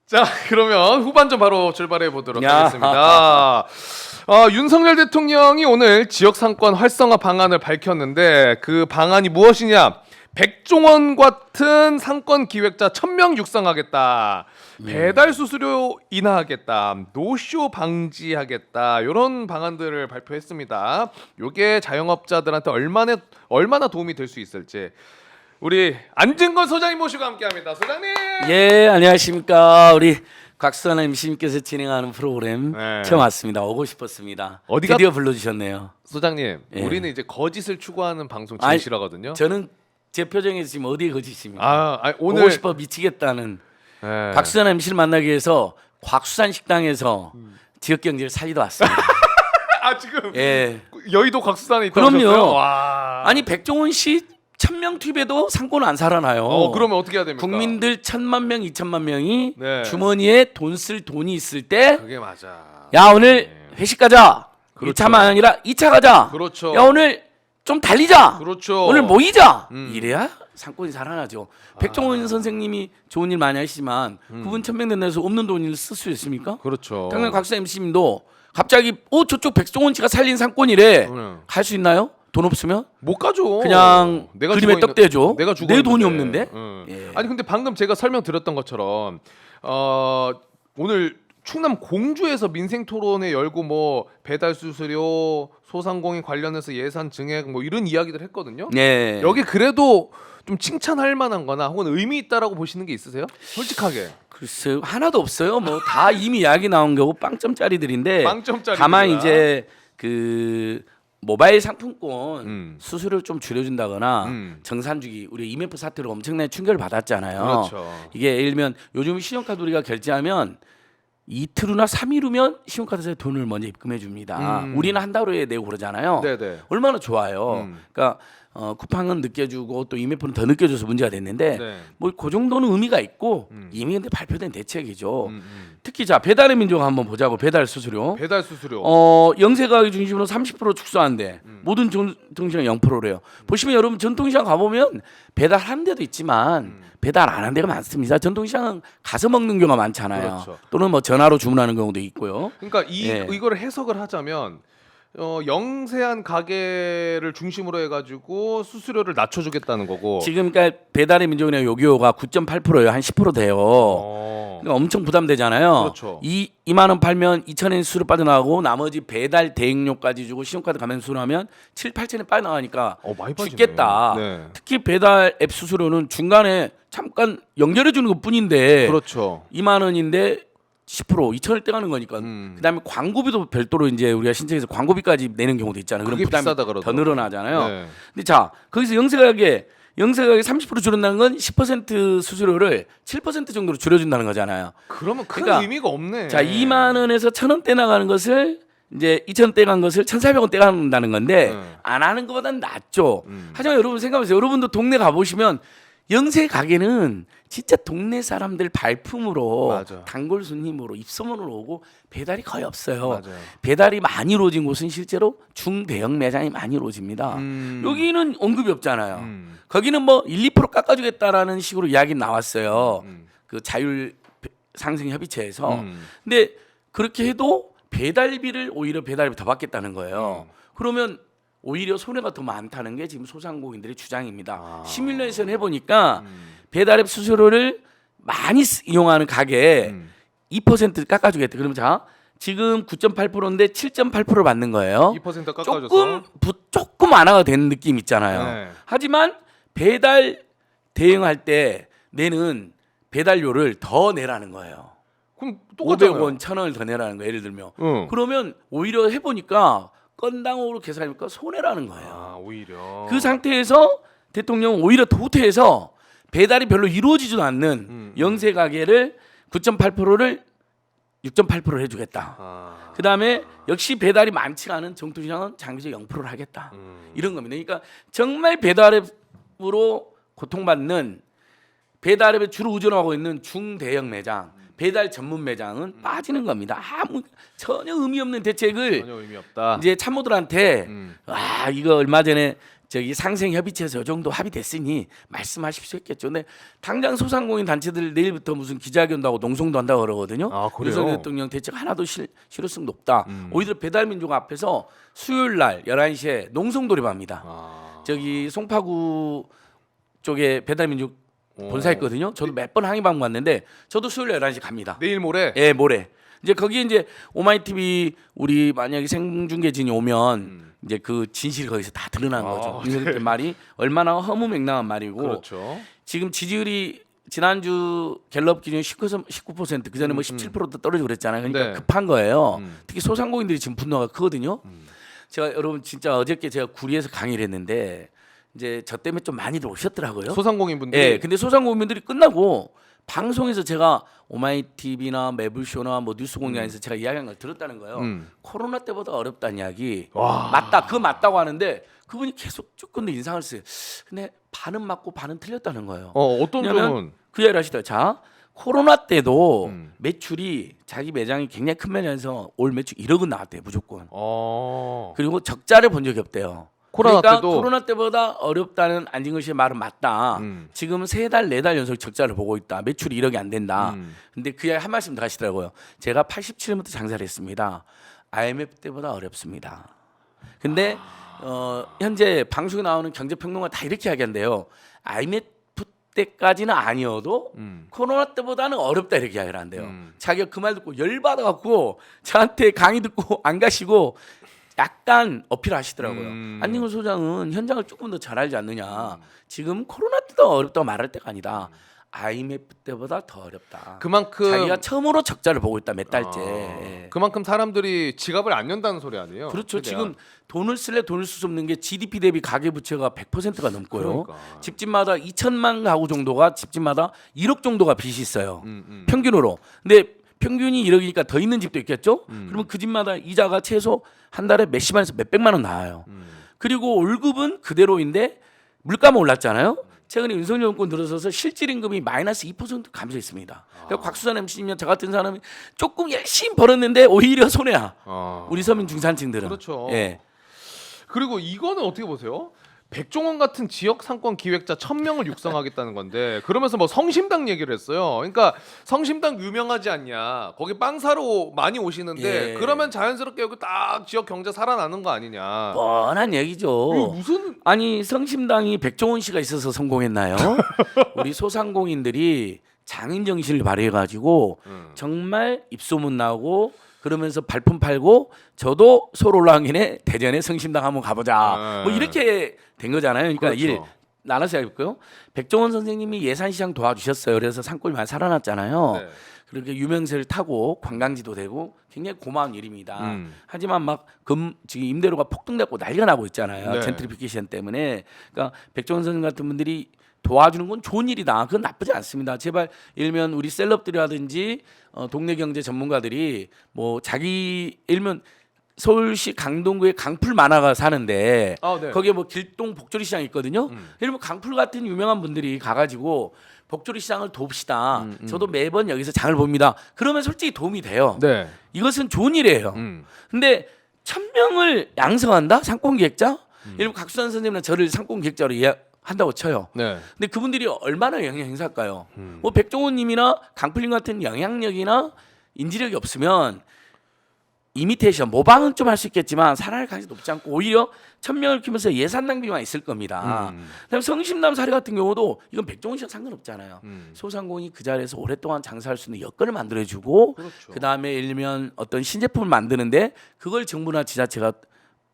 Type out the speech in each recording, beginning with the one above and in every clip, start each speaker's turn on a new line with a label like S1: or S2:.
S1: 자, 그러면 후반전 바로 출발해 보도록
S2: 야.
S1: 하겠습니다. 윤석열 대통령이 오늘 지역 상권 활성화 방안을 밝혔는데 그 방안이 무엇이냐? 백종원 같은 상권 기획자 1000명 육성하겠다. 배달 수수료 인하하겠다. 노쇼 방지하겠다. 이런 방안들을 발표했습니다. 이게 자영업자들한테 얼마나 도움이 될 수 있을지 우리 안진건 소장님 모시고 함께합니다. 소장님.
S2: 예, 안녕하십니까. 우리 곽수산 MC님께서 진행하는 프로그램
S1: 네.
S2: 처음 왔습니다. 오고 싶었습니다.
S1: 어디가-
S2: 드디어 불러주셨네요.
S1: 소장님,
S2: 예.
S1: 우리는 이제 거짓을 추구하는 방송 제일
S2: 아니,
S1: 싫어하거든요.
S2: 저는 제 표정에서 지금 어디에 거짓입니까?
S1: 아니, 오늘
S2: 오고 싶어 미치겠다는
S1: 예.
S2: 곽수산 MC를 만나기 위해서 곽수산 식당에서 지역 경제를 살리러 왔습니다.
S1: 지금
S2: 예.
S1: 여의도 곽수산에 있다고
S2: 그럼요.
S1: 하셨어요? 와.
S2: 아니 백종원 씨 1000명 투입해도 상권은 안 살아나요.
S1: 그러면 어떻게 해야 됩니까?
S2: 국민들 1000만 명, 2000만 명이
S1: 네.
S2: 주머니에 돈 쓸 돈이 있을 때
S1: 그게 맞아.
S2: 야 오늘 회식 가자.
S1: 그렇죠.
S2: 1차만 아니라 2차 가자.
S1: 그렇죠.
S2: 야 오늘 좀 달리자.
S1: 그렇죠.
S2: 오늘 모이자.
S1: 음.
S2: 이래야 상권이 살아나죠. 백종원 선생님이 좋은 일 많이 하시지만 그분 1000명 된다 해서 없는 돈을 쓸 수 있습니까?
S1: 그렇죠.
S2: 당연히 곽수 MC님도 갑자기 저쪽 백종원 씨가 살린 상권이래. 갈 수 있나요? 돈 없으면?
S1: 못 가죠.
S2: 그냥 그림에
S1: 죽어
S2: 떡 떼줘.
S1: 내가 죽어
S2: 내 돈이
S1: 있는데.
S2: 없는데?
S1: 응.
S2: 예.
S1: 아니 근데 방금 제가 설명드렸던 것처럼 오늘 충남 공주에서 민생 토론회 열고 뭐 배달 수수료 소상공인 관련해서 예산 증액 뭐 이런 이야기들 했거든요.
S2: 네.
S1: 여기 그래도 좀 칭찬할 만한거나 혹은 의미 있다라고 보시는 게 있으세요? 솔직하게.
S2: 글쎄요 하나도 없어요. 뭐 다 이미 이야기 나온 거고 빵점짜리들인데.
S1: 빵점짜리.
S2: 다만 이제 그 모바일 상품권 수수료를 좀 줄여준다거나
S1: 음.
S2: 정산주기 우리 IMF 사태로 엄청나게 충격을 받았잖아요.
S1: 그렇죠.
S2: 이게 예를 들면 요즘 신용카드 우리가 결제하면 이틀 후나 3일 후면 신용카드에서 돈을 먼저 입금해 줍니다. 우리는 한 달 후에 내고 그러잖아요.
S1: 네네.
S2: 얼마나 좋아요. 그러니까 쿠팡은 늦게 주고 또 IMF는 더 늦게 줘서 문제가 됐는데
S1: 네.
S2: 뭐 그 정도는 의미가 있고 이미 근데 발표된 대책이죠. 특히 자 배달의 민족 한번 보자고. 배달 수수료.
S1: 배달 수수료.
S2: 영세가게 중심으로 30% 축소한대. 모든 전통시장 0%래요. 보시면 여러분 전통시장 가보면 배달하는 데도 있지만 배달 안 하는 데가 많습니다. 전통시장은 가서 먹는 경우가 많잖아요.
S1: 그렇죠.
S2: 또는 뭐 전화로 주문하는 경우도 있고요.
S1: 그러니까
S2: 예.
S1: 이거를 해석을 하자면 영세한 가게를 중심으로 해가지고 수수료를 낮춰주겠다는 거고.
S2: 지금 그러니까 배달의 민족이나 요기요가 9.8%예요. 한 10% 돼요. 그러니까 엄청 부담되잖아요.
S1: 그렇죠.
S2: 2만 원 팔면 2,000원 수수료 빠져나가고 나머지 배달 대행료까지 주고 신용카드 가맹 수수료하면 7, 8천원 빠져나가니까
S1: 많이 빠지네.
S2: 죽겠다.
S1: 네.
S2: 특히 배달 앱 수수료는 중간에 잠깐 연결해 주는 것뿐인데
S1: 그렇죠.
S2: 2만 원인데 10% 2천을 떼가는 거니까.
S1: 음.
S2: 그다음에 광고비도 별도로 이제 우리가 신청해서 광고비까지 내는 경우도 있잖아요. 그럼
S1: 그게
S2: 부담이
S1: 비싸다
S2: 더
S1: 그러더라고요.
S2: 늘어나잖아요.
S1: 네.
S2: 근데 자 거기서 영세가게 30% 줄여준다는 건 10% 수수료를 7% 정도로 줄여준다는 거잖아요.
S1: 그러면 큰
S2: 그러니까
S1: 의미가 없네.
S2: 자 2만 원에서 1,000원 떼나가는 것을 이제 2,000원 떼간 것을 1,400원 떼간다는 건데 안 하는 것보다는 낫죠. 하지만 여러분 생각해보세요. 여러분도 동네 가보시면 영세 가게는 진짜 동네 사람들 발품으로
S1: 맞아.
S2: 단골 손님으로 입소문으로 오고 배달이 거의 없어요.
S1: 맞아요.
S2: 배달이 많이 이루어진 곳은 실제로 중대형 매장이 많이 이루어집니다. 여기는 언급이 없잖아요. 거기는 뭐 1, 2% 깎아주겠다라는 식으로 이야기 나왔어요. 그 자율 상생 협의체에서. 근데 그렇게 해도 배달비를 오히려 배달비 더 받겠다는 거예요. 그러면 오히려 손해가 더 많다는 게 지금 소상공인들의 주장입니다. 시뮬레이션 해보니까 배달앱 수수료를 많이 이용하는 가게에 2% 깎아주겠다. 그러면 자 지금 9.8%인데 7.8% 받는 거예요.
S1: 2% 깎아줘서.
S2: 조금 완화가 되는 느낌 있잖아요.
S1: 네.
S2: 하지만 배달 대행할 때 내는 배달료를 더 내라는 거예요.
S1: 그럼 똑같잖아요.
S2: 500원, 1,000원을 더 내라는 거예요. 예를 들면.
S1: 응.
S2: 그러면 오히려 해보니까 건당으로 계산하니까 손해라는 거예요.
S1: 오히려.
S2: 그 상태에서 대통령은 오히려 더 후퇴해서 배달이 별로 이루어지지도 않는 영세 가게를 9.8%를 6.8%를 해주겠다. 그 다음에 역시 배달이 많지가 않은 정통시장은 장기적 0%를 하겠다. 이런 겁니다. 그러니까 정말 배달앱으로 고통받는 배달앱에 주로 의존하고 있는 중대형 매장, 배달 전문 매장은 빠지는 겁니다. 전혀 의미 없는 대책을
S1: 전혀 의미 없다.
S2: 이제 참모들한테 이거 얼마 전에 저기 상생협의체에서 이 정도 합의됐으니 말씀하실 수 있겠죠. 근데 당장 소상공인 단체들 내일부터 무슨 기자회견도 하고 농성도 한다고 그러거든요.
S1: 아, 그래요?
S2: 윤석열 대통령 대책 하나도 실효성 높다. 오히려 배달민족 앞에서 수요일 날 11시에 농성 돌입합니다. 저기 송파구 쪽에 배달민족 본사 있거든요. 저도 몇 번 항의 방문 왔는데 저도 수요일 11시 갑니다.
S1: 내일 모레.
S2: 예, 모레. 이제 거기에 이제 오마이TV 우리 만약에 생중계진이 오면 이제 그 진실이 거기서 다 드러나는 거죠. 윤석열 말이 얼마나 허무맹랑한 말이고.
S1: 그렇죠.
S2: 지금 지지율이 지난주 갤럽 기준 19%, 그 전에 뭐 17%도 떨어지고 그랬잖아요. 그러니까
S1: 네.
S2: 급한 거예요. 특히 소상공인들이 지금 분노가 크거든요. 제가 여러분 진짜 어저께 제가 구리에서 강의를 했는데 이제 저 때문에 좀 많이들 오셨더라고요.
S1: 소상공인 분들.
S2: 예, 근데 소상공인들이 끝나고 방송에서 제가 오마이TV나 매불쇼나 뭐 뉴스공장에서 제가 이야기한 걸 들었다는 거예요. 코로나 때보다 어렵다는 이야기.
S1: 와.
S2: 맞다, 그거 맞다고 하는데 그분이 계속 조금 더 인상을 써요. 근데 반은 맞고 반은 틀렸다는 거예요.
S1: 어떤
S2: 왜냐면
S1: 점은?
S2: 그 이야기를 하시더라고요. 자, 코로나 때도 매출이 자기 매장이 굉장히 큰 매장에서 올 매출 1억은 나왔대요, 무조건. 그리고 적자를 본 적이 없대요.
S1: 코로나
S2: 그러니까
S1: 때도?
S2: 코로나 때보다 어렵다는 안진걸 씨의 말은 맞다. 지금 3달, 4달 연속 적자를 보고 있다. 매출이 1억이 안 된다. 근데 그 이야기 한 말씀 더 하시더라고요. 제가 87년부터 장사를 했습니다. IMF 때보다 어렵습니다. 근데 현재 방송에 나오는 경제평론가 다 이렇게 이야기한대요. IMF 때까지는 아니어도 코로나 때보다는 어렵다 이렇게 이야기를 한대요. 자기가 그 말 듣고 열받아갖고 저한테 강의 듣고 안 가시고 약간 어필하시더라고요. 안진걸 소장은 현장을 조금 더 잘 알지 않느냐. 지금 코로나 때도 어렵다고 말할 때가 아니다. IMF 때보다 더 어렵다.
S1: 그만큼
S2: 자기가 처음으로 적자를 보고 있다 몇 달째. 예.
S1: 그만큼 사람들이 지갑을 안 연다는 소리 아니에요?
S2: 그렇죠.
S1: 최대한.
S2: 지금 돈을 쓸래 돈을 쓸 수 없는 게 GDP 대비 가계부채가 100%가 넘고요.
S1: 그러니까.
S2: 집집마다 2천만 가구 정도가 집집마다 1억 정도가 빚이 있어요. 평균으로. 근데 평균이 1억이니까 더 있는 집도 있겠죠. 그러면 그 집마다 이자가 최소 한 달에 몇십만에서 몇백만 원 나와요. 그리고 월급은 그대로인데 물가만 올랐잖아요. 최근에 윤석열 정권 들어서서 실질 임금이 마이너스 2% 감소했습니다. 그러니까 곽수산 MC면 저 같은 사람이 조금 열심히 벌었는데 오히려 손해야. 우리 서민 중산층들은.
S1: 그렇죠.
S2: 예.
S1: 그리고 이거는 어떻게 보세요? 백종원 같은 지역 상권 기획자 1000명을 육성하겠다는 건데 그러면서 뭐 성심당 얘기를 했어요. 그러니까 성심당 유명하지 않냐? 거기 빵 사러 많이 오시는데
S2: 예.
S1: 그러면 자연스럽게 여기 딱 지역 경제 살아나는 거 아니냐?
S2: 뻔한 얘기죠.
S1: 이게 무슨
S2: 아니 성심당이 백종원 씨가 있어서 성공했나요? 우리 소상공인들이 장인 정신을 발휘해가지고 정말 입소문 나고 그러면서 발품 팔고 저도 서울 올라간김에 대전에 성심당 한번 가보자. 뭐 이렇게 된 거잖아요. 그러니까
S1: 그렇죠.
S2: 일 나눠서 해볼까요? 백종원 선생님이 예산시장 도와주셨어요. 그래서 상권이 많이 살아났잖아요.
S1: 네.
S2: 그렇게 유명세를 타고 관광지도 되고 굉장히 고마운 일입니다. 하지만 막 지금 임대료가 폭등되고 난리가 나고 있잖아요.
S1: 네.
S2: 젠트리피케이션 때문에. 그러니까 백종원 선생님 같은 분들이 도와주는 건 좋은 일이다. 그건 나쁘지 않습니다. 제발 일면 우리 셀럽들이라든지 동네 경제 전문가들이 뭐 자기 일면 서울시 강동구에 강풀 만화가 사는데
S1: 네.
S2: 거기에 뭐 길동 복조리 시장 있거든요. 이러면 강풀 같은 유명한 분들이 가가지고 복조리 시장을 돕시다. 저도 매번 여기서 장을 봅니다. 그러면 솔직히 도움이 돼요.
S1: 네.
S2: 이것은 좋은 일이에요. 근데 1000명을 양성한다? 상권기획자? 예를 들면 각수산 선생님은 저를 상권기획자로 한다고 쳐요.
S1: 네.
S2: 근데 그분들이 얼마나 영향 행사할까요? 뭐 백종원님이나 강풀님 같은 영향력이나 인지력이 없으면 이미테이션 모방은 좀 할 수 있겠지만 살아날 가능성이 높지 않고 오히려 1000명을 키우면서 예산 낭비만 있을 겁니다. 그다음에 성심당 사례 같은 경우도 이건 백종원 씨랑 상관없잖아요. 소상공인이 그 자리에서 오랫동안 장사할 수 있는 여건을 만들어주고
S1: 그렇죠.
S2: 그다음에 예를 들면 어떤 신제품을 만드는데 그걸 정부나 지자체가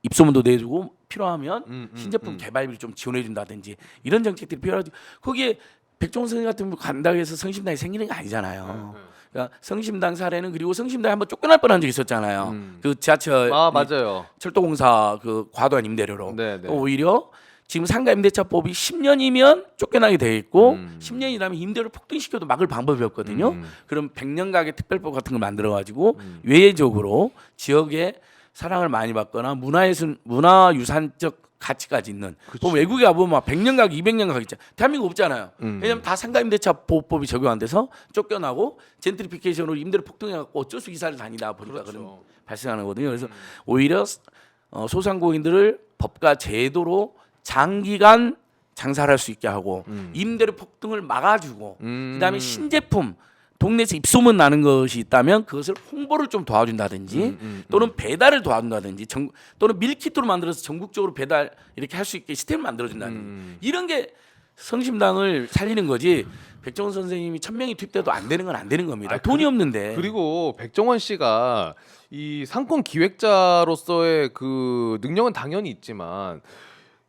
S2: 입소문도 내주고 필요하면 신제품 개발비를 좀 지원해 준다든지 이런 정책들이 필요하죠. 거기에 백종원 선생님 같은 분 간다고 해서 성심당이 생기는 게 아니잖아요. 그러니까 성심당 사례는 그리고 성심당에 한번 쫓겨날 뻔한 적이 있었잖아요. 그 지하철
S1: 맞아요.
S2: 철도공사 그 과도한 임대료로.
S1: 네, 네.
S2: 오히려 지금 상가 임대차법이 10년이면 쫓겨나게 돼 있고 10년이라면 임대료 폭등시켜도 막을 방법이 없거든요. 그럼 100년 가게 특별법 같은 걸 만들어 가지고 외적으로 지역에 사랑을 많이 받거나 문화유산적 가치까지 있는 뭐 외국에 가보면 막 100년 가게 200년 가게 있잖아요. 대한민국 없잖아요. 왜냐하면 다 상가임대차 보호법이 적용 안 돼서 쫓겨나고 젠트리피케이션으로 임대료 폭등해갖고 어쩔 수 이사를 다니다 보니까 그런 발생하는 거거든요. 그래서 오히려 소상공인들을 법과 제도로 장기간 장사를 할 수 있게 하고 임대료 폭등을 막아주고 그다음에 신제품 동네에서 입소문 나는 것이 있다면 그것을 홍보를 좀 도와준다든지 또는 배달을 도와준다든지 또는 밀키트로 만들어서 전국적으로 배달 이렇게 할 수 있게 시스템을 만들어준다든지 이런 게 성심당을 살리는 거지. 백종원 선생님이 1,000명이 투입돼도 안 되는 건 안 되는 겁니다. 돈이 없는데.
S1: 그리고 백종원 씨가 이 상권 기획자로서의 그 능력은 당연히 있지만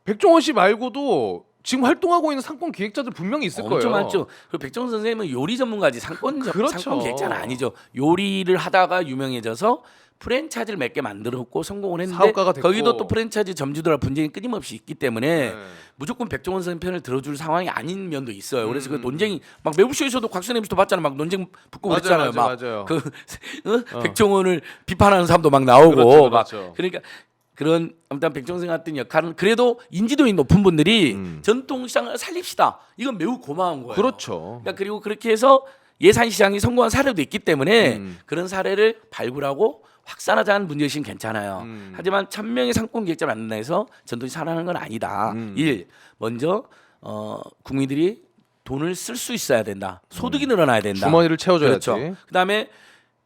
S1: 백종원 씨 말고도 지금 활동하고 있는 상권 기획자들 분명히 있을 거예요.
S2: 엄청 많죠. 그리고 백종원 선생님은 요리 전문가지
S1: 그렇죠.
S2: 상권 기획자는 아니죠. 요리를 하다가 유명해져서 프랜차이즈를 몇 개 만들었고 성공을 했는데
S1: 사업가가 됐고.
S2: 거기도 또 프랜차이즈 점주들과 분쟁이 끊임없이 있기 때문에
S1: 네.
S2: 무조건 백종원 선생님 편을 들어줄 상황이 아닌 면도 있어요. 그래서 그 논쟁이 막 매부쇼에서도 곽수남 씨도 봤잖아요. 막 논쟁 붙고 그랬잖아요.
S1: 맞아요.
S2: 막 백종원을 비판하는 사람도 막 나오고
S1: 그렇죠.
S2: 그러니까 그런 아무튼 백종원 선생 같은 역할은 그래도 인지도이 높은 분들이 전통시장을 살립시다. 이건 매우 고마운 거예요.
S1: 그렇죠.
S2: 그러니까 그리고 그렇게 해서 예산시장이 성공한 사례도 있기 때문에 그런 사례를 발굴하고 확산하자는 문제의식은 괜찮아요. 하지만 1,000명의 상권 기획자를 만든다 해서 전통이 살아나는 건 아니다. 먼저 국민들이 돈을 쓸 수 있어야 된다. 소득이 늘어나야 된다.
S1: 주머니를 채워줘야지.
S2: 그렇죠. 그다음에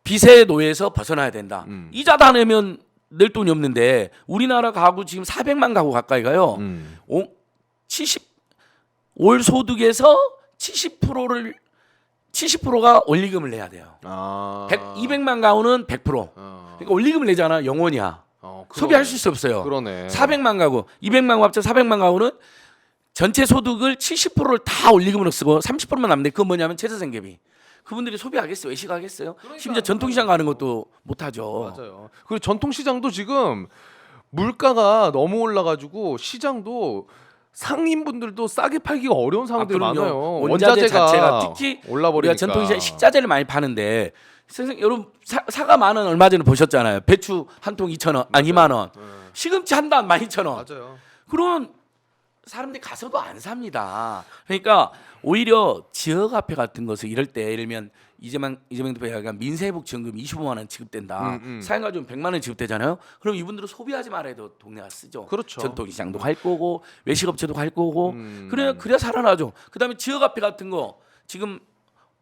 S2: 빚의 노예에서 벗어나야 된다. 이자 다 내면 낼 돈이 없는데 우리나라 가구 지금 400만 가구 가까이 가요. 올 소득에서 70%가 원리금을 내야 돼요. 200만 가구는 100%. 그러니까 원리금을 내잖아. 영원이야. 소비할 수 없어요.
S1: 그러네.
S2: 400만 가구, 200만 가구 합쳐 400만 가구는 전체 소득을 70%를 다 원리금으로 쓰고 30%만 남는데 그건 뭐냐면 최저생계비. 그분들이 소비하겠어요? 외식하겠어요? 심지어 전통시장 가는 것도 못하죠.
S1: 맞아요. 그리고 전통시장도 지금 물가가 너무 올라가지고 시장도 상인분들도 싸게 팔기가 어려운 상황들이
S2: 그럼요.
S1: 많아요.
S2: 원자재 자체가 특히
S1: 올라버리니까.
S2: 우리가 전통시장 식자재를 많이 파는데 선생님 여러분 사과 10,000원 얼마 전에 보셨잖아요. 배추 한 통 2,000원, 아니 2만 원. 시금치 한 단 12,000원.
S1: 맞아요.
S2: 그러면 사람들이 가서도 안 삽니다. 그러니까 오히려 지역 화폐 같은 것을 이럴 때 예를 들면 이재명 대표가 민생회복지원금 25만 원 지급된다. 사용가좀 100만 원 지급되잖아요. 그럼 이분들은 소비하지 말아도 동네가 쓰죠.
S1: 그렇죠.
S2: 전통시장도 갈 거고 외식업체도 갈 거고 그래야 살아나죠. 그다음에 지역 화폐 같은 거 지금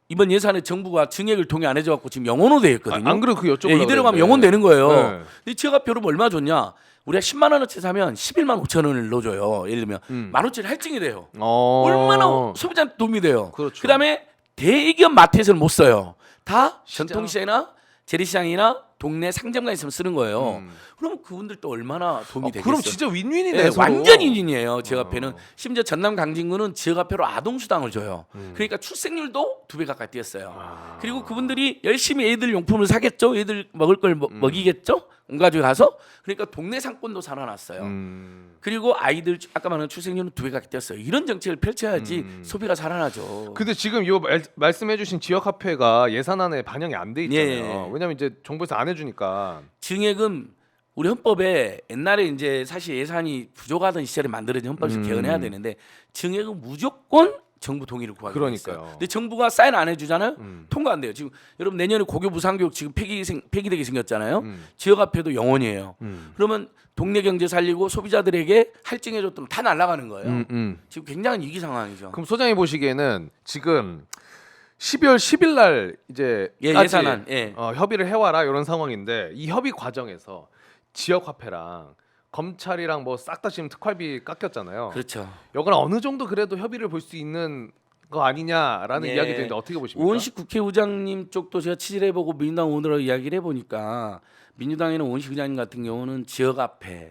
S2: 이번 예산에 정부가 증액을 동의 안 해줘갖고 지금 영원으로 돼 있거든요.
S1: 안 그래도 그 여쭤보려고
S2: 이대로 가면
S1: 그랬는데.
S2: 영원 되는 거예요.
S1: 네.
S2: 근데 지역 화폐로 얼마 줬냐? 우리가 10만 원어치 사면 11만 5천 원을 넣어줘요. 예를 들면 15,000원짜리 할증이 돼요. 얼마나 소비자한테 도움이 돼요.
S1: 그렇죠.
S2: 그다음에 대기업 마트에서는 못 써요. 다
S1: 진짜?
S2: 전통시장이나 재래시장이나 동네 상점가 있으면 쓰는 거예요. 그럼 그분들도 얼마나 도움이 되겠어요.
S1: 그럼 진짜 윈윈이네.
S2: 네,
S1: 서로.
S2: 완전 윈윈이에요. 지역화폐는 심지어 전남 강진구는 지역화폐로 아동수당을 줘요. 그러니까 출생률도 2배 가까이 뛰었어요. 그리고 그분들이 열심히 애들 용품을 사겠죠. 애들 먹을 걸 먹이겠죠. 온 가족이 가서 그러니까 동네 상권도 살아났어요. 그리고 아이들 아까 말한 출생률은 2배 가까이 뛰었어요. 이런 정책을 펼쳐야지 소비가 살아나죠.
S1: 근데 지금 이 말씀해주신 지역화폐가 예산안에 반영이 안 돼 있잖아요.
S2: 예.
S1: 왜냐면 이제 정부에서 안 해주니까.
S2: 증액은 우리 헌법에 옛날에 이제 사실 예산이 부족하던 시절에 만들어진 헌법에서 개헌해야 되는데 증액은 무조건 정부 동의를 구하게 돼 있어요.
S1: 그러니까요.
S2: 근데 정부가 사인 안 해주잖아요. 통과 안 돼요. 지금 여러분 내년에 고교 무상교육 지금 폐기되게 생겼잖아요. 지역화폐도 영원이에요. 그러면 동네 경제 살리고 소비자들에게 할증해줬더니 다 날아가는 거예요. 지금 굉장한 위기 상황이죠.
S1: 그럼 소장이 보시기에는 지금 12월 10일 날 이제
S2: 예산안
S1: 협의를 해와라 이런 상황인데 이 협의 과정에서 지역화폐랑 검찰이랑 뭐 싹 다 지금 특활비 깎였잖아요.
S2: 그렇죠.
S1: 이건 어느 정도 그래도 협의를 볼 수 있는 거 아니냐라는
S2: 예.
S1: 이야기도 있는데 어떻게 보십니까?
S2: 오원식 국회의장님 쪽도 제가 취재해보고 민주당 오늘하고 이야기를 해보니까 민주당에는 오원식 의장님 같은 경우는 지역화폐,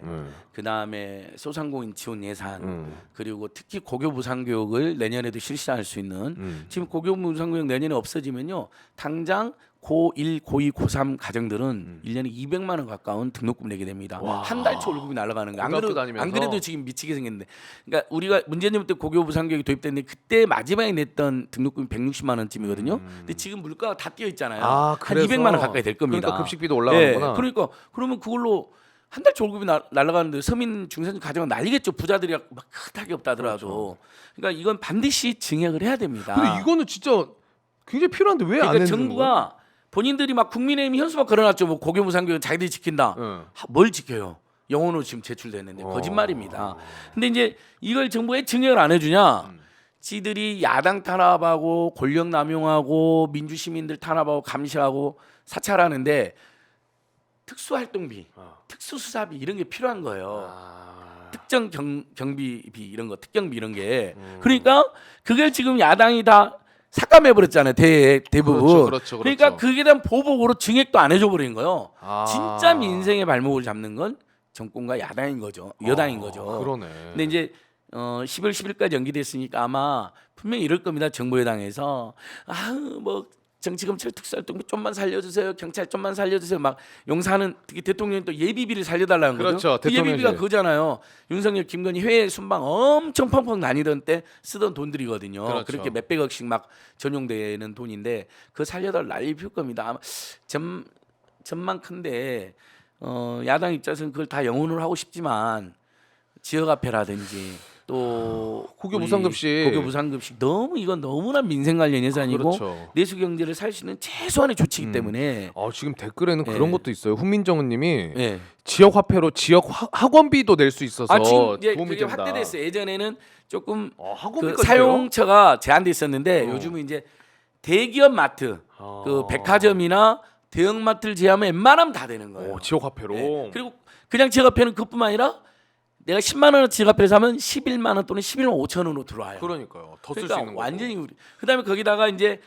S2: 그 다음에 소상공인 지원 예산, 그리고 특히 고교 무상교육을 내년에도 실시할 수 있는 지금 고교 무상교육 내년에 없어지면요 당장 고1, 고2, 고3 가정들은 1년에 200만 원 가까운 등록금 내게 됩니다. 한 달치 월급이 날아가는 거예요.
S1: 고등학교 다니면서.
S2: 안 그래도 지금 미치게 생겼는데, 그러니까 우리가 문재인 때 고교 무상교육이 도입됐는데 그때 마지막에 냈던 등록금이 160만 원쯤이거든요. 근데 지금 물가가 다 뛰어 있잖아요. 한
S1: 그래서?
S2: 200만 원 가까이 될 겁니다.
S1: 그러니까 급식비도 올라가는구나.
S2: 네, 그러니까 그러면 그걸로 한 달치 월급이 날아가는데 서민 중산층 가정은 난리겠죠. 부자들이 막 크게 없다더라도. 그러니까 이건 반드시 증액을 해야 됩니다.
S1: 근데 이거는 진짜 굉장히 필요한데 왜 안
S2: 그러니까
S1: 해주는
S2: 정부가
S1: 거야?
S2: 본인들이 막 국민의힘 현수막 걸어놨죠. 뭐 고교 무상교육 자기들이 지킨다. 뭘 지켜요? 영혼으로 지금 제출됐는데 거짓말입니다. 근데 이제 이걸 정부가 증액을 안 해주냐? 지들이 야당 탄압하고 권력 남용하고 민주시민들 탄압하고 감시하고 사찰하는데 특수활동비, 특수수사비 이런 게 필요한 거예요. 특정 경비비 이런 거, 특경비 이런 게. 그러니까 그걸 지금 야당이 다 삭감해 버렸잖아요. 대부분.
S1: 그렇죠.
S2: 그러니까 그게 대한 보복으로 증액도 안 해줘 버린 거예요. 진짜 민생의 발목을 잡는 건 정권과 야당인 거죠. 여당인 거죠.
S1: 그러네.
S2: 근데 이제 10월 10일까지 연기됐으니까 아마 분명히 이럴 겁니다. 정부 여당에서 뭐 정치검찰 특수활동비 좀만 살려주세요. 경찰 좀만 살려주세요. 막 용사는 특히 대통령이 또 예비비를 살려달라는 거죠.
S1: 그렇죠.
S2: 그 예비비가 그거잖아요. 윤석열, 김건희 회의 순방 엄청 펑펑 다니던 때 쓰던 돈들이거든요.
S1: 그렇죠.
S2: 그렇게 몇백억씩 막 전용되는 돈인데 그거 살려달 난리 필 겁니다. 아마 전망컨대 야당 입장에서는 그걸 다 영원으로 하고 싶지만 지역화폐라든지 또
S1: 고교 무상급식
S2: 너무 이건 너무나 민생 관련 예산이고
S1: 그렇죠.
S2: 내수 경제를 살 수 있는 최소한의 조치이기 때문에
S1: 지금 댓글에는 그런 것도 있어요. 훈민정음님이
S2: 예.
S1: 지역 화폐로 지역 학원비도 낼 수 있어서
S2: 지금 이제
S1: 도움이
S2: 그게
S1: 된다.
S2: 확대됐어요. 예전에는 조금
S1: 학원비까지
S2: 그 사용처가 제한돼 있었는데 요즘은 이제 대기업 마트, 그 백화점이나 대형마트를 제하면 웬만하면 다 되는 거예요.
S1: 지역 화폐로.
S2: 네. 그리고 그냥 지역화폐는 그뿐만 아니라 내가 10만 원을 지역화폐를 사면 11만 원 또는 11만 5천 원으로 들어와요.
S1: 그러니까요. 더 쓸 수
S2: 그러니까
S1: 있는 거고.
S2: 완전히 그다음에 거기다가 이제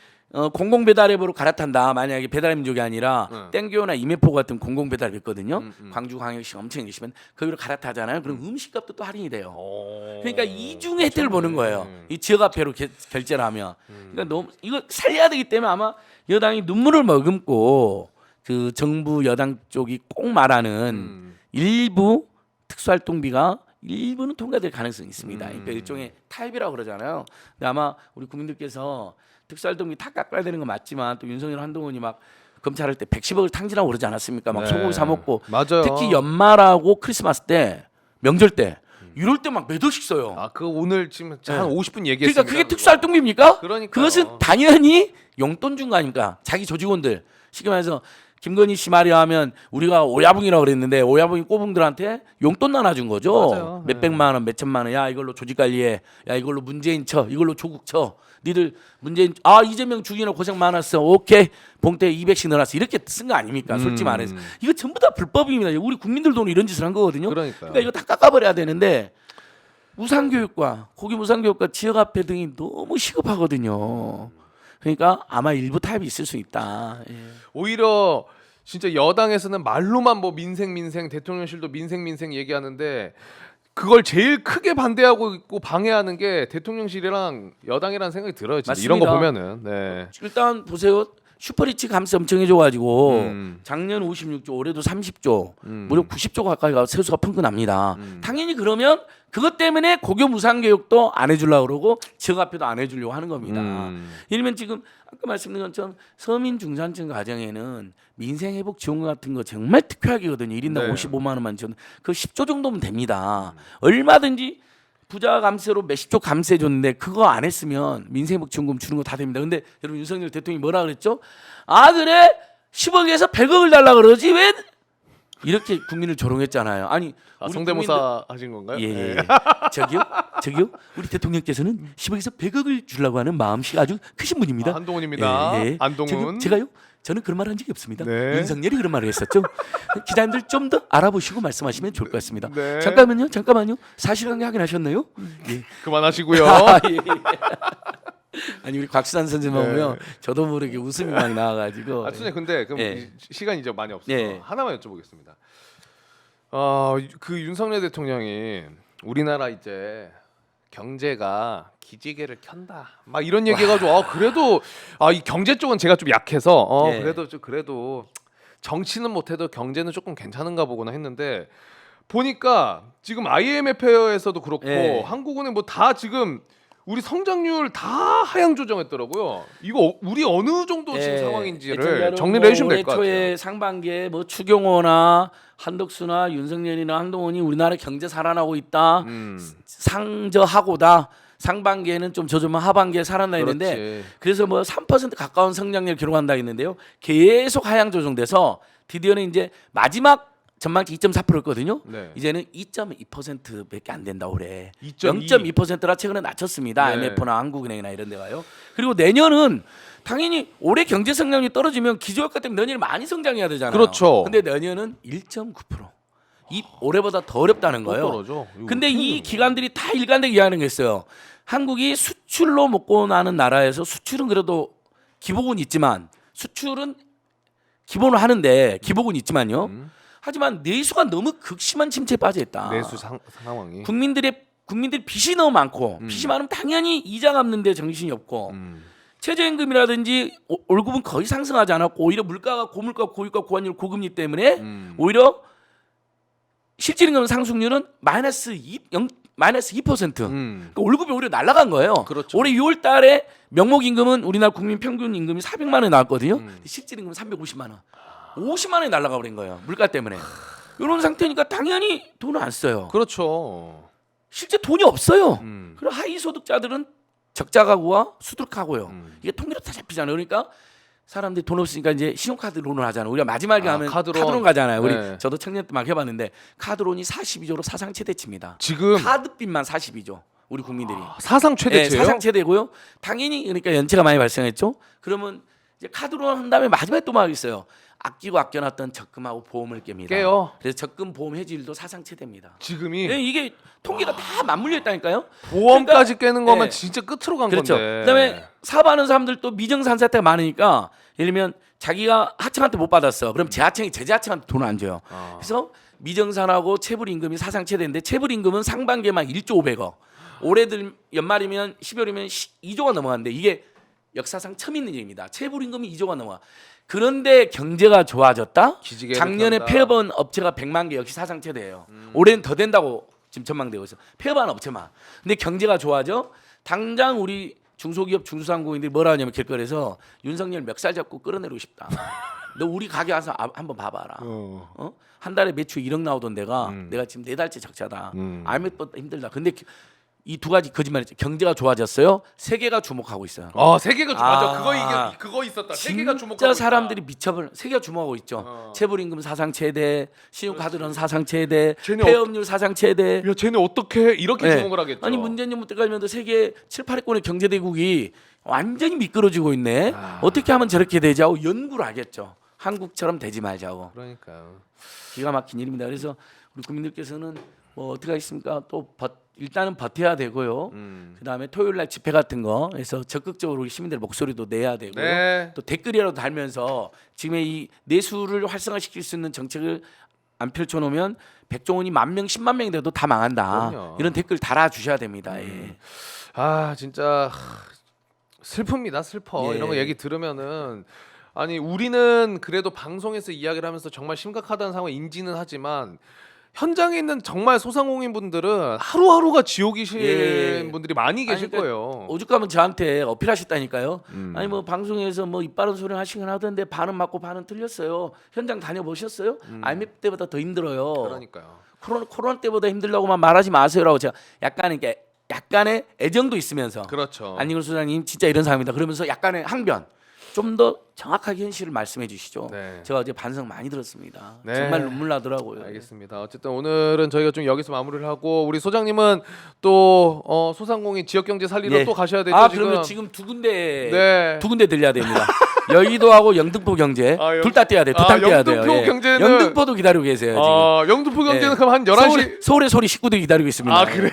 S2: 공공 배달앱으로 갈아탄다. 만약에 배달 민족이 아니라 땡교나 이메포 같은 공공 배달앱 있거든요. 광주광역시 엄청 계시면 거기로 갈아타잖아요. 그럼 음식값도 또 할인이 돼요. 그러니까 이중의 혜택을 보는 거예요. 이 지역화폐로 결제를 하면. 그러니까 너무 이거 살려야 되기 때문에 아마 여당이 눈물을 머금고 그 정부 여당 쪽이 꼭 말하는 일부 특수활동비가 일부는 통과될 가능성이 있습니다. 그러니까 일종의 타협이라고 그러잖아요. 근데 아마 우리 국민들께서 특수활동비 다 깎아야 되는 건 맞지만 또 윤석열 한동훈이 막 검찰할 때 110억을 탕진하고 그러지 않았습니까? 막 소고기 사 먹고
S1: 맞아요.
S2: 특히 연말하고 크리스마스 때 명절 때 이럴 때 막 몇 억씩 써요.
S1: 그거 오늘 지금 한 50분 얘기했습니다.
S2: 그러니까 그게 특수활동비입니까?
S1: 그러니까요.
S2: 그것은 당연히 용돈 준 거 아닙니까? 자기 조직원들 쉽게 말해서 김건희 씨 말이야 하면 우리가 오야붕이라고 그랬는데 오야붕이 꼬붕들한테 용돈 나눠준 거죠.
S1: 맞아요.
S2: 몇백만 원, 몇천만 원. 야 이걸로 조직 관리해. 야 이걸로 문재인 쳐. 이걸로 조국 쳐. 니들 문재인 이재명 죽이느라 고생 많았어. 오케이. 봉투에 200씩 넣어놨어. 이렇게 쓴 거 아닙니까? 솔직히 말해서. 이거 전부 다 불법입니다. 우리 국민들 돈으로 이런 짓을 한 거거든요.
S1: 그러니까요.
S2: 그러니까 이거 다 깎아버려야 되는데 무상교육과 고기 무상교육과 지역화폐 등이 너무 시급하거든요. 그러니까 아마 일부 타협이 있을 수 있다. 예.
S1: 오히려 진짜 여당에서는 말로만 뭐 민생 대통령실도 민생 얘기하는데 그걸 제일 크게 반대하고 있고 방해하는 게 대통령실이랑 여당이라는 생각이 들어요. 진짜 이런 거
S2: 맞습니다.
S1: 보면은. 네.
S2: 일단 보세요. 슈퍼리치 감세 엄청 해줘가지고 작년 56조, 올해도 30조, 무려 90조 가까이가 세수가 펑크 납니다. 당연히 그러면 그것 때문에 고교 무상교육도 안 해주려고 그러고 지역화폐도 안 해주려고 하는 겁니다. 이러면 지금 아까 말씀드린 것처럼 서민 중산층 가정에는 민생회복 지원금 같은 거 정말 특효약이거든요. 1인당
S1: 네.
S2: 55만 원만 전 그 10조 정도면 됩니다. 얼마든지 부자 감세로 몇십 조 감세해 줬는데 그거 안 했으면 민생회복 지원금 주는 거 다 됩니다. 근데 여러분 윤석열 대통령이 뭐라 그랬죠? 그래 10억에서 100억을 달라 그러지 왜 이렇게 국민을 조롱했잖아요. 아니 우리
S1: 성대모사 하신 건가요?
S2: 예.
S1: 네.
S2: 저기요 우리 대통령께서는 10억에서 100억을 주려고 하는 마음씨가 아주 크신 분입니다.
S1: 한동훈입니다. 안동훈.
S2: 제가요? 저는 그런 말 한 적이 없습니다.
S1: 네.
S2: 윤석열이 그런 말을 했었죠. 기자님들 좀 더 알아보시고 말씀하시면 좋을 것 같습니다.
S1: 네.
S2: 잠깐만요. 사실관계 확인하셨나요? 예.
S1: 그만하시고요.
S2: 예. 아니 우리 곽수산 선생님
S1: 네.
S2: 보면 저도 모르게 웃음이 막 나와가지고.
S1: 선생님 근데 그럼
S2: 예.
S1: 시간이 이제 많이 없어서
S2: 예.
S1: 하나만 여쭤보겠습니다. 그 윤석열 대통령이 우리나라 이제 경제가 기지개를 켠다. 막 이런 얘기해가지고 그래도 이 경제 쪽은 제가 좀 약해서
S2: 예.
S1: 그래도 정치는 못해도 경제는 조금 괜찮은가 보구나 했는데 보니까 지금 IMF에서도 그렇고
S2: 예.
S1: 한국은행 뭐 다 지금 우리 성장률 다 하향 조정했더라고요. 이거 우리 어느 정도 지금 상황인지를 정리를 해주시면 될 것 같아요.
S2: 초에 상반기에 뭐 추경호나 한덕수나 윤석열이나 한동훈이 우리나라 경제 살아나고 있다. 상저하고다. 상반기에는 좀 저조만 하반기에 살아나 있는데
S1: 그렇지.
S2: 그래서 뭐 3% 가까운 성장률 기록한다 했는데요. 계속 하향 조정돼서 드디어는 이제 마지막 전망치 2.4%였거든요.
S1: 네.
S2: 이제는 2.2%밖에 안 된다 올해.
S1: 2.2.
S2: 0.2%라 최근에 낮췄습니다.
S1: 네.
S2: IMF나 한국은행이나 이런 데가요. 그리고 내년은 당연히 올해 경제 성장률이 떨어지면 기저효과 때문에 내년에 많이 성장해야 되잖아요.
S1: 그렇죠.
S2: 근데 내년은 1.9%. 이 올해보다 더 어렵다는
S1: 또
S2: 거예요.
S1: 떨어져. 이거
S2: 근데
S1: 어떻게
S2: 이
S1: 되는
S2: 기관들이 다 일관되게 이야기하는 게 있어요. 한국이 수출로 먹고 나는 나라에서 수출은 그래도 기복은 있지만 수출은 기본을 하는데 기복은 있지만요. 하지만 내수가 너무 극심한 침체에 빠져 있다.
S1: 내수 상황이.
S2: 국민들이 빚이 너무 많고 빚이 많으면 당연히 이자 갚는데 정신이 없고 최저임금이라든지 월급은 거의 상승하지 않았고 오히려 물가가 고물가 고유가 고환율 고금리 때문에 오히려 실질임금 상승률은 마이너스 2%. 그러니까 월급이 오히려 날아간 거예요.
S1: 그렇죠.
S2: 올해 6월 달에 명목임금은 우리나라 국민 평균 임금이 400만 원이 나왔거든요. 근데 실질임금은 350만 원. 50만 원이 날아가 버린 거예요. 물가 때문에. 이런 상태니까 당연히 돈을 안 써요.
S1: 그렇죠.
S2: 실제 돈이 없어요. 그리고 하위 소득자들은 적자 가구와 수두룩 가구요. 이게 통계로 다 잡히잖아요. 그러니까 사람들이 돈 없으니까 이제 신용카드 론을 하잖아요. 우리가 마지막에 하면 카드론 가잖아요. 우리
S1: 네.
S2: 저도 청년 때 막 해봤는데 카드론이 42조로 사상 최대치입니다.
S1: 지금
S2: 카드빚만 42조. 우리 국민들이
S1: 사상 최대치예요.
S2: 네, 사상 최대고요. 당연히 그러니까 연체가 많이 발생했죠. 그러면 이제 카드론 한 다음에 마지막에 또 막 있어요. 아끼고 아껴놨던 적금하고 보험을 깹니다.
S1: 깨요.
S2: 그래서 적금 보험 해지율도 사상 최대입니다.
S1: 지금이
S2: 네, 이게 통계가 다 맞물려 있다니까요.
S1: 보험까지 깨는 거면
S2: 네.
S1: 진짜 끝으로 간
S2: 그렇죠.
S1: 건데.
S2: 그다음에 사업하는 사람들도 미정산 사태가 많으니까 예를 들면 자기가 하청한테 못 받았어. 그럼 재하청이 제재하청한테 돈을 안 줘요. 그래서 미정산하고 체불 임금이 사상 최대인데 체불 임금은 상반기에만 1조 500억. 올해들 연말이면 12월이면 2조가 넘어갔는데 이게 역사상 처음 있는 일입니다. 체불 임금이 2조가 넘어가. 그런데 경제가 좋아졌다.
S1: 기지개를
S2: 작년에
S1: 켠다.
S2: 폐업한 업체가 100만 개 역시 사상 최대예요. 올해는 더 된다고 지금 전망되고 있어요. 폐업한 업체만. 근데 경제가 좋아져. 당장 우리 중소기업 중소상공인들이 뭐라 하냐면 길거리에서 윤석열 멱살 잡고 끌어내리고 싶다. 너 우리 가게 와서 한번 봐봐라. 어? 한 달에 매출 1억 나오던 데가 내가 지금 4달째 적자다. 알met보다 힘들다. 근데 이 두 가지 거짓말이죠. 경제가 좋아졌어요. 세계가 주목하고 있어요.
S1: 세계가 맞아. 그거 있었다. 세계가 주목하고
S2: 진짜
S1: 있다.
S2: 사람들이 미쳐버려. 세계가 주목하고 있죠. 체불임금 사상 최대, 신용카드론 사상 최대,
S1: 쟤네
S2: 폐업률 사상 최대.
S1: 야, 쟤네 어떻게 이렇게
S2: 네.
S1: 주목을 하겠죠?
S2: 아니 문재인 때까지만 해도 세계 7, 8위권의 경제대국이 완전히 미끄러지고 있네. 어떻게 하면 저렇게 되지 하고 연구를 하겠죠. 한국처럼 되지 말자고.
S1: 그러니까요.
S2: 기가 막힌 일입니다. 그래서 우리 국민들께서는 뭐 어떻게 하겠습니까? 또 일단은 버텨야 되고요. 그다음에 토요일 날 집회 같은 거 해서 적극적으로 우리 시민들 목소리도 내야 되고요.
S1: 네.
S2: 또 댓글이라도 달면서 지금의 이 내수를 활성화시킬 수 있는 정책을 안 펼쳐놓으면 백종원이 10,000명, 10만 명이 돼도 다 망한다.
S1: 그럼요.
S2: 이런 댓글 달아주셔야 됩니다. 예.
S1: 진짜 슬픕니다. 슬퍼.
S2: 예.
S1: 이런 거 얘기 들으면은 아니 우리는 그래도 방송에서 이야기를 하면서 정말 심각하다는 상황 인지는 하지만 현장에 있는 정말 소상공인 분들은 하루하루가 지옥이신
S2: 예.
S1: 분들이 많이 계실
S2: 그러니까
S1: 거예요.
S2: 오죽하면 저한테 어필하셨다니까요. 아니 뭐 방송에서 뭐 이빠른 소리 하시긴 하던데 반은 맞고 반은 틀렸어요. 현장 다녀보셨어요? IMF 때보다 더 힘들어요.
S1: 그러니까요.
S2: 코로나 때보다 힘들다고만 말하지 마세요라고 제가 약간의 애정도 있으면서
S1: 그렇죠.
S2: 안익을 소장님 진짜 이런 사람이다 그러면서 약간의 항변 좀 더 정확하게 현실을 말씀해 주시죠.
S1: 네.
S2: 제가 어제 반성 많이 들었습니다.
S1: 네.
S2: 정말 눈물 나더라고요.
S1: 알겠습니다. 어쨌든 오늘은 저희가 좀 여기서 마무리를 하고 우리 소장님은 또 소상공인 지역 경제 살리러
S2: 예.
S1: 또 가셔야 되죠.
S2: 그러면 지금 두 군데
S1: 네.
S2: 두 군데 들려야 됩니다. 여의도하고 영등포 경제 둘 다 떼야 돼. 두 탕 떼야 돼요.
S1: 영등포 경제는
S2: 영등포도 기다리고 계세요. 지금.
S1: 영등포 경제는
S2: 예.
S1: 그럼 한 11시
S2: 서울의 소리 식구들이 기다리고 있습니다.
S1: 그래요?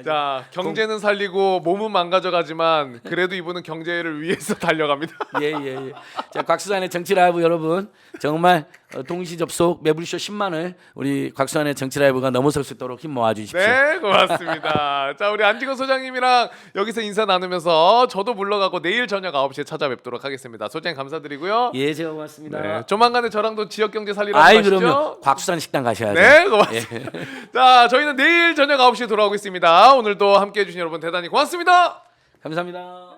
S1: 자, 경제는 살리고 몸은 망가져가지만 그래도 이분은 경제를 위해서 달려갑니다.
S2: 예. 자, 곽수산의 정치 라이브 여러분 정말 동시 접속 매불쇼 10만을 우리 곽수산의 정치 라이브가 넘어설 수 있도록 힘 모아 주십시오.
S1: 네, 고맙습니다. 자, 우리 안지건 소장님이랑 여기서 인사 나누면서 저도 물러가고 내일 저녁 9시에 찾아뵙도록 하겠습니다. 소장님 감사드리고요.
S2: 예, 제가 고맙습니다.
S1: 네, 조만간에 저랑도 지역 경제 살리러 가시죠.
S2: 그러면 곽수산 식당 가셔야죠.
S1: 네, 고맙습니다. 자, 저희는 내일 저녁 9시에 돌아오겠습니다. 오늘도 함께해 주신 여러분 대단히 고맙습니다.
S2: 감사합니다.